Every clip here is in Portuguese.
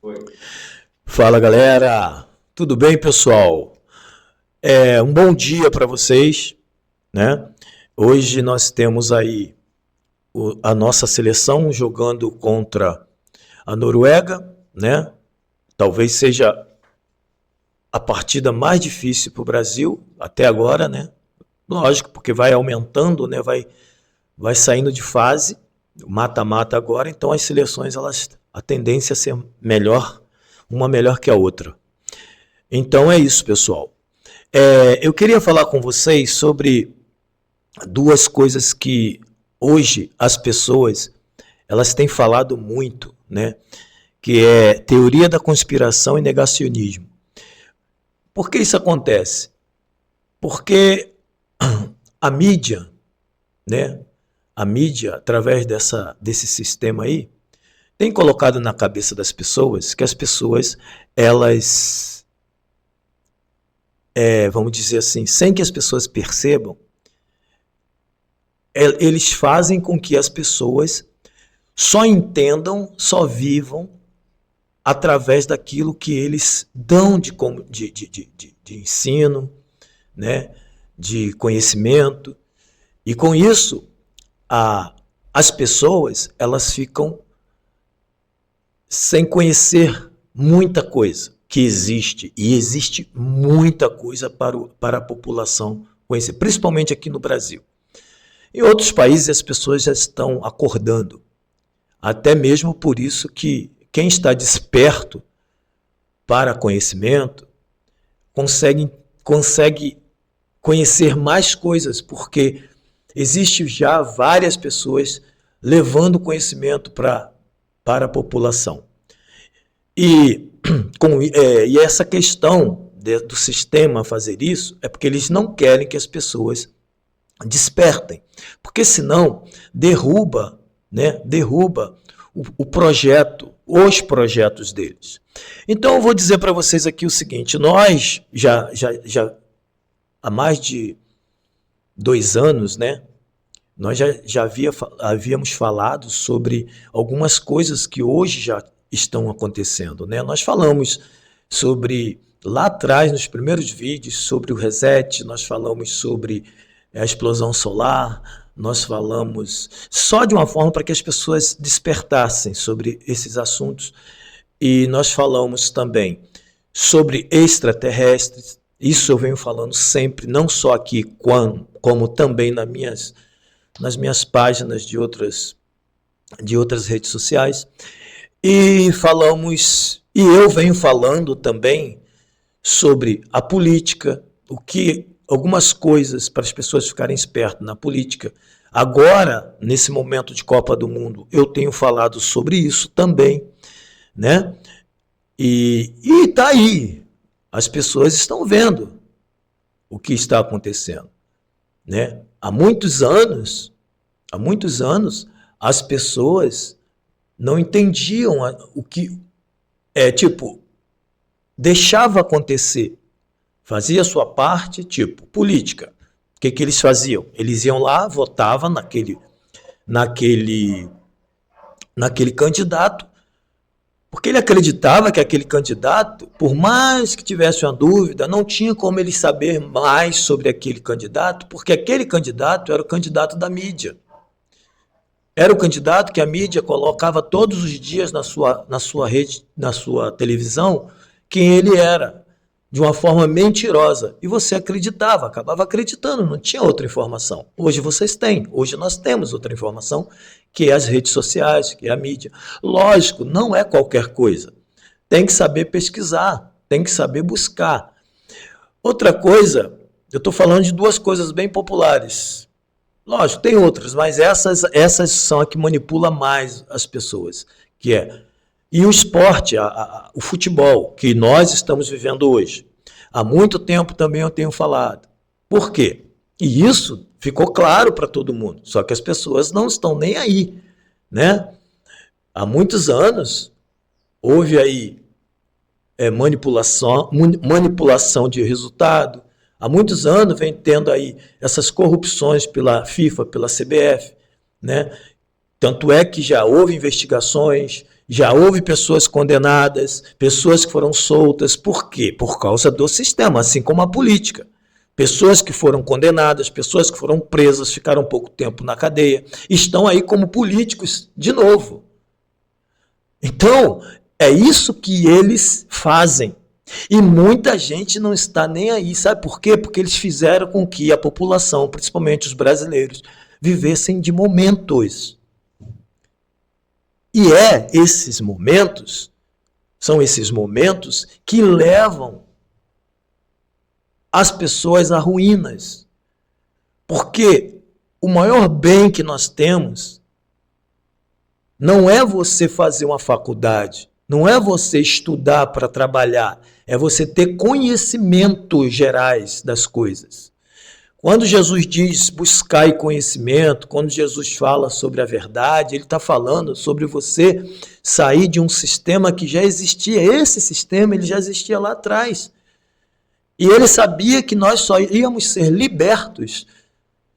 Foi. Fala galera, tudo bem pessoal? Um bom dia para vocês, né? Hoje nós temos aí a nossa seleção jogando contra a Noruega, né? Talvez seja a partida mais difícil para o Brasil até agora, né? Lógico, porque vai aumentando, né? Vai saindo de fase, mata-mata agora, então as seleções a tendência é ser melhor, uma melhor que a outra. Então é isso, pessoal. Eu queria falar com vocês sobre duas coisas que hoje as pessoas elas têm falado muito, né? Que é teoria da conspiração e negacionismo. Por que isso acontece? Porque a mídia, né? A mídia, através desse sistema aí, tem colocado na cabeça das pessoas que as pessoas, elas, vamos dizer assim, sem que as pessoas percebam, eles fazem com que as pessoas só entendam, só vivam através daquilo que eles dão de ensino, né, de conhecimento. E com isso, as pessoas elas ficam sem conhecer muita coisa que existe. E existe muita coisa para a população conhecer, principalmente aqui no Brasil. Em outros países as pessoas já estão acordando. Até mesmo por isso que quem está desperto para conhecimento consegue conhecer mais coisas, porque existe já várias pessoas levando conhecimento para a população. E essa questão do sistema fazer isso é porque eles não querem que as pessoas despertem, porque senão derruba, né, o projeto, os projetos deles. Então eu vou dizer para vocês aqui o seguinte: nós já há mais de 2 anos, né, nós já havíamos falado sobre algumas coisas que hoje já estão acontecendo, né? Nós falamos sobre, lá atrás, nos primeiros vídeos, sobre o reset, nós falamos sobre a explosão solar, nós falamos só de uma forma para que as pessoas despertassem sobre esses assuntos, e nós falamos também sobre extraterrestres. Isso eu venho falando sempre, não só aqui, como também nas minhas páginas de outras redes sociais. E eu venho falando também sobre a política, algumas coisas para as pessoas ficarem espertas na política. Agora, nesse momento de Copa do Mundo, eu tenho falado sobre isso também, né? E tá aí, as pessoas estão vendo o que está acontecendo, né? Há muitos anos, as pessoas não entendiam o que deixava acontecer, fazia a sua parte, política. O que eles faziam? Eles iam lá, votavam naquele candidato, porque ele acreditava que aquele candidato, por mais que tivesse uma dúvida, não tinha como ele saber mais sobre aquele candidato, porque aquele candidato era o candidato da mídia. Era o candidato que a mídia colocava todos os dias na sua rede, na sua televisão, quem ele era, de uma forma mentirosa. E você acreditava, acabava acreditando, não tinha outra informação. Hoje nós temos outra informação, que é as redes sociais, que é a mídia. Lógico, não é qualquer coisa. Tem que saber pesquisar, tem que saber buscar. Outra coisa, eu estou falando de duas coisas bem populares. Lógico, tem outras, mas essas são a que manipula mais as pessoas, e o esporte, o futebol, que nós estamos vivendo hoje. Há muito tempo também eu tenho falado. Por quê? E isso ficou claro para todo mundo, só que as pessoas não estão nem aí, né? Há muitos anos houve aí manipulação de resultado. Há muitos anos vem tendo aí essas corrupções pela FIFA, pela CBF, né? Tanto é que já houve investigações Já houve pessoas condenadas, pessoas que foram soltas. Por quê? Por causa do sistema, assim como a política. Pessoas que foram condenadas, pessoas que foram presas, ficaram pouco tempo na cadeia, estão aí como políticos de novo. Então, é isso que eles fazem. E muita gente não está nem aí. Sabe por quê? Porque eles fizeram com que a população, principalmente os brasileiros, vivessem de momentos. E são esses momentos que levam as pessoas a ruínas. Porque o maior bem que nós temos não é você fazer uma faculdade, não é você estudar para trabalhar, é você ter conhecimentos gerais das coisas. Quando Jesus diz buscai conhecimento, quando Jesus fala sobre a verdade, ele está falando sobre você sair de um sistema que já existia. Esse sistema ele já existia lá atrás. E ele sabia que nós só íamos ser libertos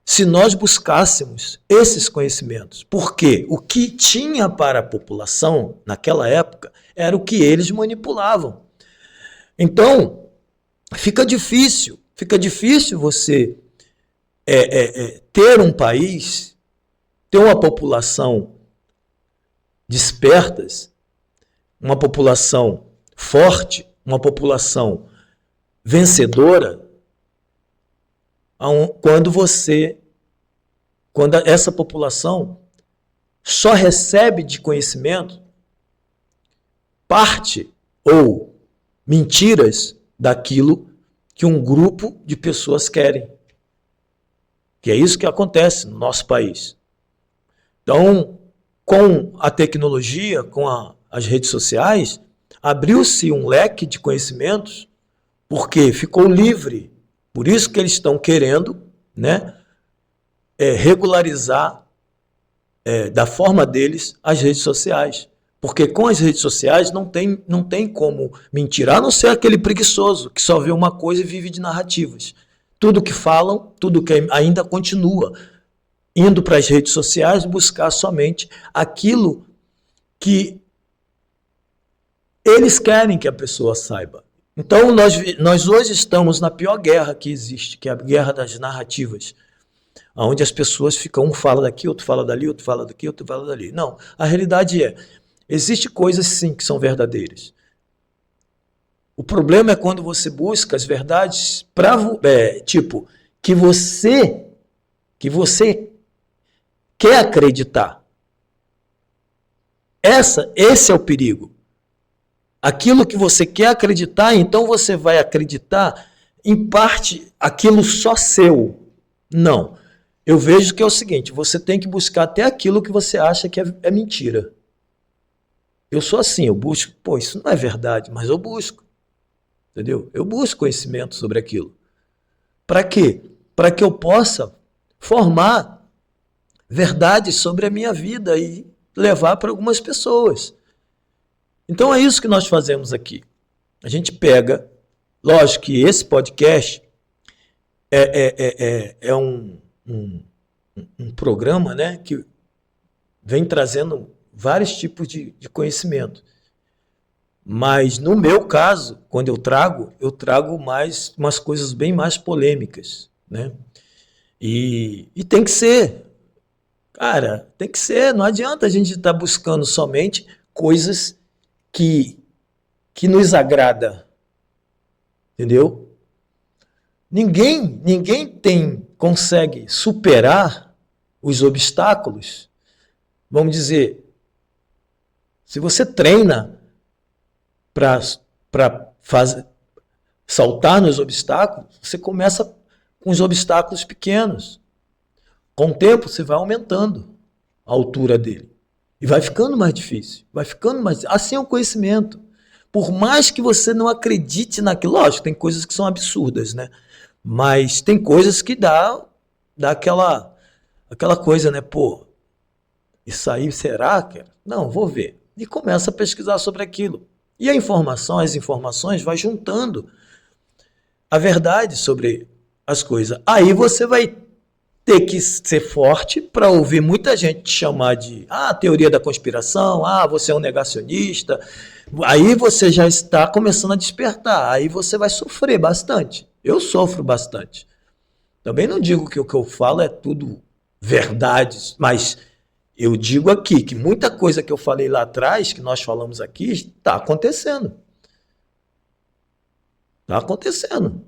se nós buscássemos esses conhecimentos. Porque o que tinha para a população naquela época era o que eles manipulavam. Então, fica difícil você ter um país, ter uma população despertas, uma população forte, uma população vencedora, quando essa população só recebe de conhecimento parte ou mentiras daquilo que um grupo de pessoas querem. Que é isso que acontece no nosso país. Então, com a tecnologia, com as redes sociais, abriu-se um leque de conhecimentos, porque ficou livre. Por isso que eles estão querendo, né, regularizar da forma deles as redes sociais. Porque com as redes sociais não tem como mentir, a não ser aquele preguiçoso que só vê uma coisa e vive de narrativas. Tudo que falam, tudo que ainda continua indo para as redes sociais buscar somente aquilo que eles querem que a pessoa saiba. Então, nós hoje estamos na pior guerra que existe, que é a guerra das narrativas, onde as pessoas ficam, um fala daqui, outro fala dali, outro fala daqui, outro fala dali. Não, a realidade existem coisas sim que são verdadeiras. O problema é quando você busca as verdades que você quer acreditar. Esse é o perigo. Aquilo que você quer acreditar, então você vai acreditar em parte aquilo só seu. Não. Eu vejo que é o seguinte, você tem que buscar até aquilo que você acha que é mentira. Eu sou assim, eu busco, isso não é verdade, mas eu busco. Entendeu? Eu busco conhecimento sobre aquilo. Para quê? Para que eu possa formar verdades sobre a minha vida e levar para algumas pessoas. Então é isso que nós fazemos aqui. A gente pega, lógico que esse podcast é um programa, né, que vem trazendo vários tipos de conhecimento. Mas no meu caso, quando eu trago mais umas coisas bem mais polêmicas, né? E tem que ser, cara, tem que ser. Não adianta a gente estar buscando somente coisas que nos agrada, entendeu? Ninguém consegue superar os obstáculos. Vamos dizer, se você treina para saltar nos obstáculos, você começa com os obstáculos pequenos. Com o tempo, você vai aumentando a altura dele. E vai ficando mais difícil. Assim é o conhecimento. Por mais que você não acredite naquilo, lógico, tem coisas que são absurdas, né? Mas tem coisas que dá aquela coisa, né? Isso aí será, cara? Não, vou ver. E começa a pesquisar sobre aquilo. E as informações vai juntando a verdade sobre as coisas. Aí você vai ter que ser forte para ouvir muita gente te chamar de teoria da conspiração, você é um negacionista. Aí você já está começando a despertar, aí você vai sofrer bastante. Eu sofro bastante. Também não digo que o que eu falo é tudo verdade, mas eu digo aqui que muita coisa que eu falei lá atrás, que nós falamos aqui, está acontecendo. Está acontecendo.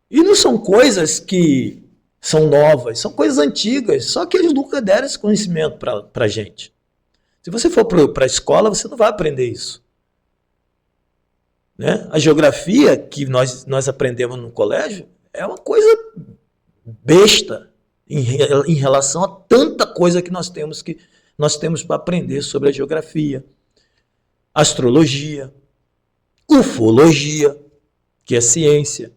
E não são coisas que são novas, são coisas antigas, só que eles nunca deram esse conhecimento para a gente. Se você for para a escola, você não vai aprender isso. Né? A geografia que nós aprendemos no colégio é uma coisa besta em relação a tanta coisa que nós temos para aprender sobre a geografia, astrologia, ufologia, que é ciência.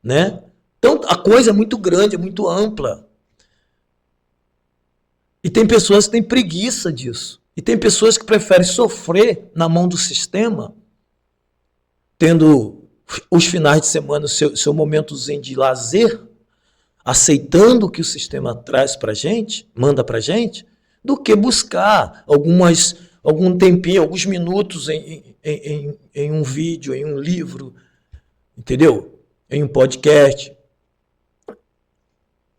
Né? Então a coisa é muito grande, é muito ampla. E tem pessoas que têm preguiça disso. E tem pessoas que preferem sofrer na mão do sistema, tendo os finais de semana, seu momentozinho de lazer, aceitando o que o sistema traz pra gente, manda pra gente, do que buscar algum tempinho, alguns minutos em um vídeo, em um livro, entendeu? Em um podcast.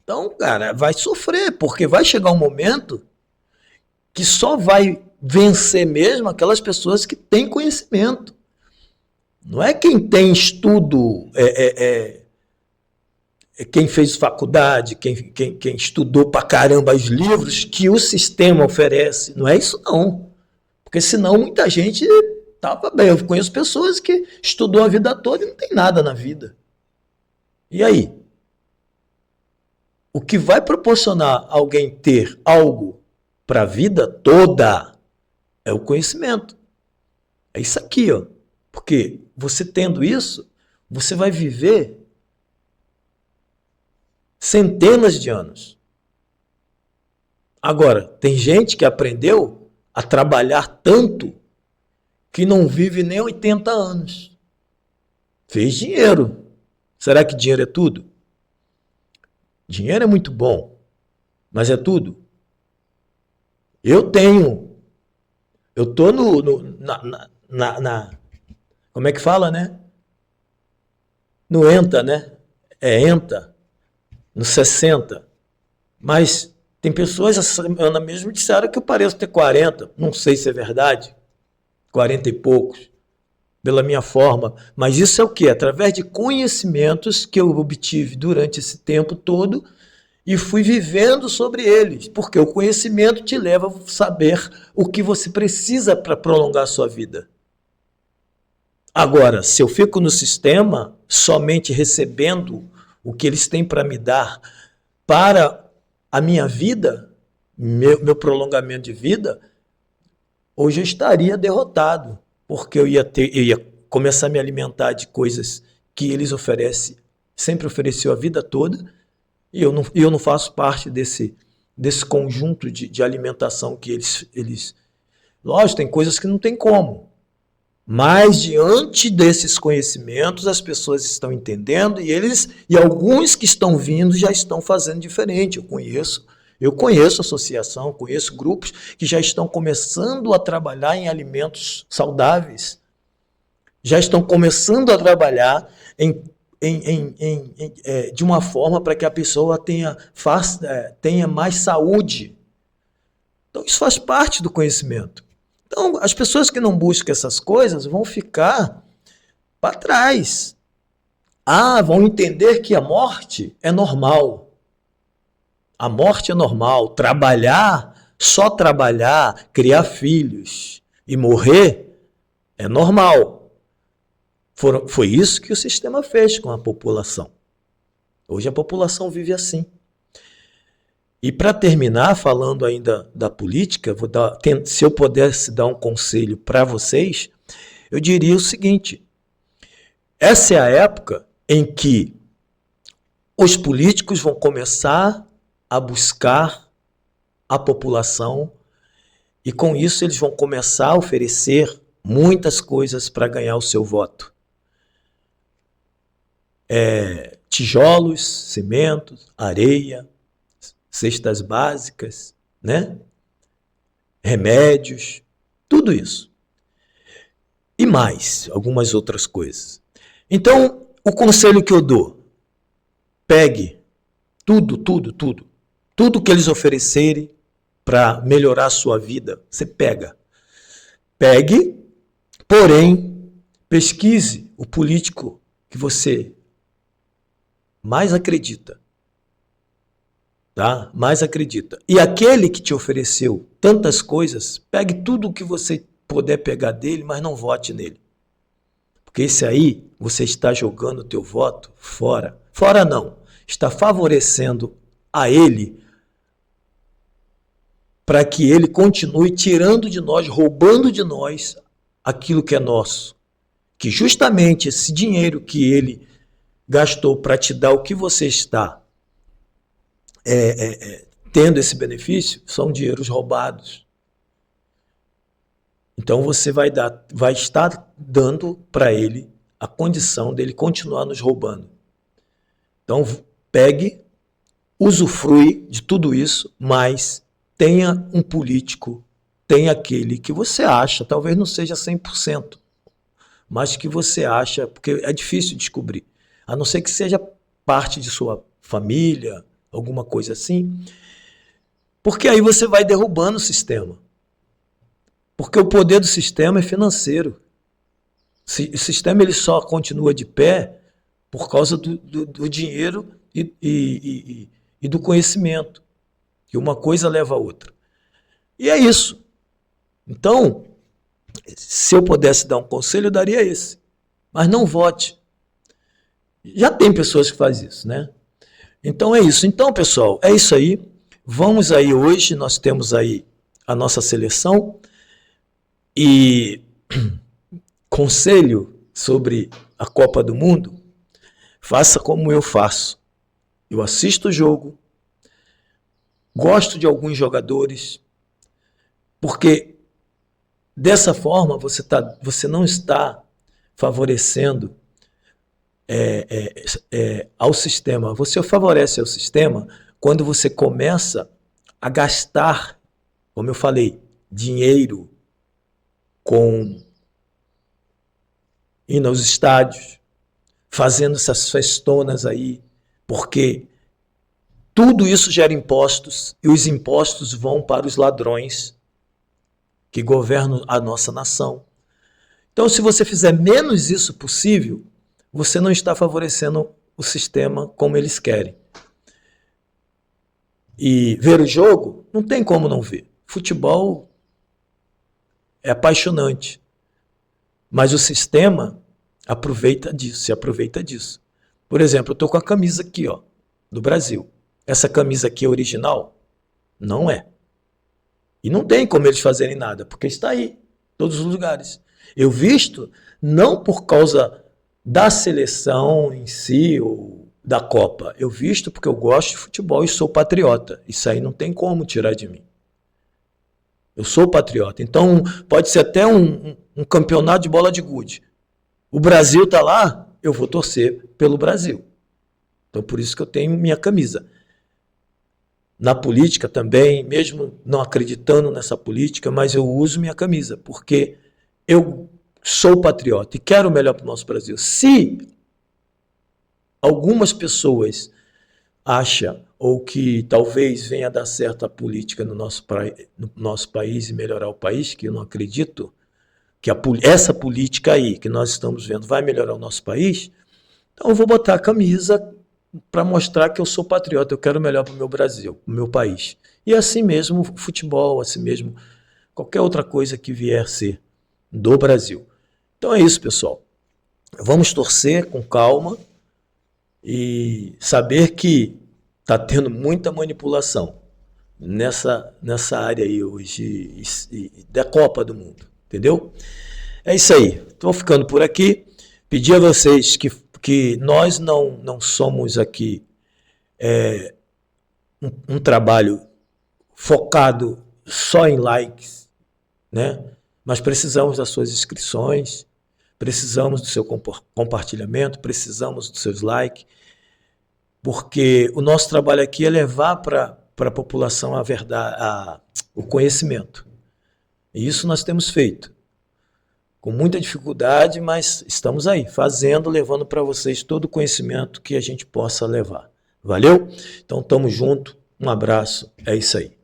Então, cara, vai sofrer, porque vai chegar um momento que só vai vencer mesmo aquelas pessoas que têm conhecimento. Não é quem tem estudo, quem fez faculdade, quem estudou pra caramba os livros que o sistema oferece. Não é isso não. Porque senão muita gente tava bem. Eu conheço pessoas que estudou a vida toda e não tem nada na vida. E aí? O que vai proporcionar alguém ter algo para a vida toda é o conhecimento. É isso aqui, ó. Porque você tendo isso, você vai viver centenas de anos. Agora, tem gente que aprendeu a trabalhar tanto que não vive nem 80 anos. Fez dinheiro. Será que dinheiro é tudo? Dinheiro é muito bom, mas é tudo? Eu tô como é que fala, né? No ENTA, né? É ENTA, no 60. Mas tem pessoas, essa semana mesmo, disseram que eu pareço ter 40. Não sei se é verdade. 40 e poucos. Pela minha forma. Mas isso é o quê? Através de conhecimentos que eu obtive durante esse tempo todo e fui vivendo sobre eles. Porque o conhecimento te leva a saber o que você precisa para prolongar a sua vida. Agora, se eu fico no sistema somente recebendo o que eles têm para me dar para a minha vida, meu prolongamento de vida, hoje eu estaria derrotado, porque eu ia começar a me alimentar de coisas que eles sempre ofereceu a vida toda, e eu não faço parte desse conjunto de alimentação que eles... Lógico, tem coisas que não tem como. Mas diante desses conhecimentos, as pessoas estão entendendo e alguns que estão vindo já estão fazendo diferente. Eu conheço associação, conheço grupos que já estão começando a trabalhar em alimentos saudáveis. Já estão começando a trabalhar de uma forma para que a pessoa tenha mais saúde. Então isso faz parte do conhecimento. Então, as pessoas que não buscam essas coisas vão ficar para trás. Vão entender que a morte é normal. A morte é normal. Só trabalhar, criar filhos e morrer é normal. Foi isso que o sistema fez com a população. Hoje a população vive assim. E para terminar, falando ainda da política, se eu pudesse dar um conselho para vocês, eu diria o seguinte: essa é a época em que os políticos vão começar a buscar a população e com isso eles vão começar a oferecer muitas coisas para ganhar o seu voto. tijolos, cimentos, areia, cestas básicas, né? Remédios, tudo isso. E mais, algumas outras coisas. Então, o conselho que eu dou, pegue tudo que eles oferecerem para melhorar a sua vida, você pega. Pegue, porém, pesquise o político que você mais acredita. Tá? Mais acredita. E aquele que te ofereceu tantas coisas, pegue tudo o que você puder pegar dele, mas não vote nele. Porque esse aí, você está jogando o teu voto fora. Fora não. Está favorecendo a ele para que ele continue tirando de nós, roubando de nós aquilo que é nosso. Que justamente esse dinheiro que ele gastou para te dar o que você está tendo esse benefício, são dinheiros roubados. Então você vai estar dando para ele a condição dele continuar nos roubando. Então pegue, usufrui de tudo isso, mas tenha um político, tenha aquele que você acha, talvez não seja 100%, mas que você acha, porque é difícil descobrir, a não ser que seja parte de sua família, alguma coisa assim, porque aí você vai derrubando o sistema. Porque o poder do sistema é financeiro. O sistema ele só continua de pé por causa do dinheiro e do conhecimento. E uma coisa leva a outra. E é isso. Então, se eu pudesse dar um conselho, eu daria esse. Mas não vote. Já tem pessoas que fazem isso, né? Então é isso. Então, pessoal, é isso aí. Vamos aí hoje, nós temos aí a nossa seleção. E conselho sobre a Copa do Mundo, faça como eu faço. Eu assisto o jogo, gosto de alguns jogadores, porque dessa forma você não está favorecendo ao sistema. Você favorece ao sistema quando você começa a gastar, como eu falei, dinheiro indo aos estádios, fazendo essas festonas aí, porque tudo isso gera impostos e os impostos vão para os ladrões que governam a nossa nação. Então, se você fizer menos isso possível, você não está favorecendo o sistema como eles querem. E ver o jogo, não tem como não ver. Futebol é apaixonante. Mas o sistema se aproveita disso. Por exemplo, eu estou com a camisa aqui, ó, do Brasil. Essa camisa aqui é original? Não é. E não tem como eles fazerem nada, porque está aí, em todos os lugares. Eu visto não por causa da seleção em si, ou da Copa. Eu visto porque eu gosto de futebol e sou patriota. Isso aí não tem como tirar de mim. Eu sou patriota. Então, pode ser até um campeonato de bola de gude. O Brasil está lá, eu vou torcer pelo Brasil. Então, por isso que eu tenho minha camisa. Na política também, mesmo não acreditando nessa política, mas eu uso minha camisa, porque eu sou patriota e quero o melhor para o nosso Brasil. Se algumas pessoas acham ou que talvez venha dar certo a política no nosso país e melhorar o país, que eu não acredito que essa política aí que nós estamos vendo vai melhorar o nosso país, então eu vou botar a camisa para mostrar que eu sou patriota, eu quero o melhor para o meu Brasil, para o meu país. E assim mesmo o futebol, assim mesmo qualquer outra coisa que vier a ser do Brasil. Então é isso, pessoal. Vamos torcer com calma e saber que está tendo muita manipulação nessa área aí hoje da Copa do Mundo, entendeu? É isso aí. Estou ficando por aqui. Pedir a vocês que nós não somos aqui um trabalho focado só em likes, né? Mas precisamos das suas inscrições, precisamos do seu compartilhamento, precisamos dos seus likes. porque o nosso trabalho aqui é levar para a população a verdade, o conhecimento. E isso nós temos feito. Com muita dificuldade, mas estamos aí, fazendo, levando para vocês todo o conhecimento que a gente possa levar. Valeu? Então, tamo junto, um abraço, é isso aí.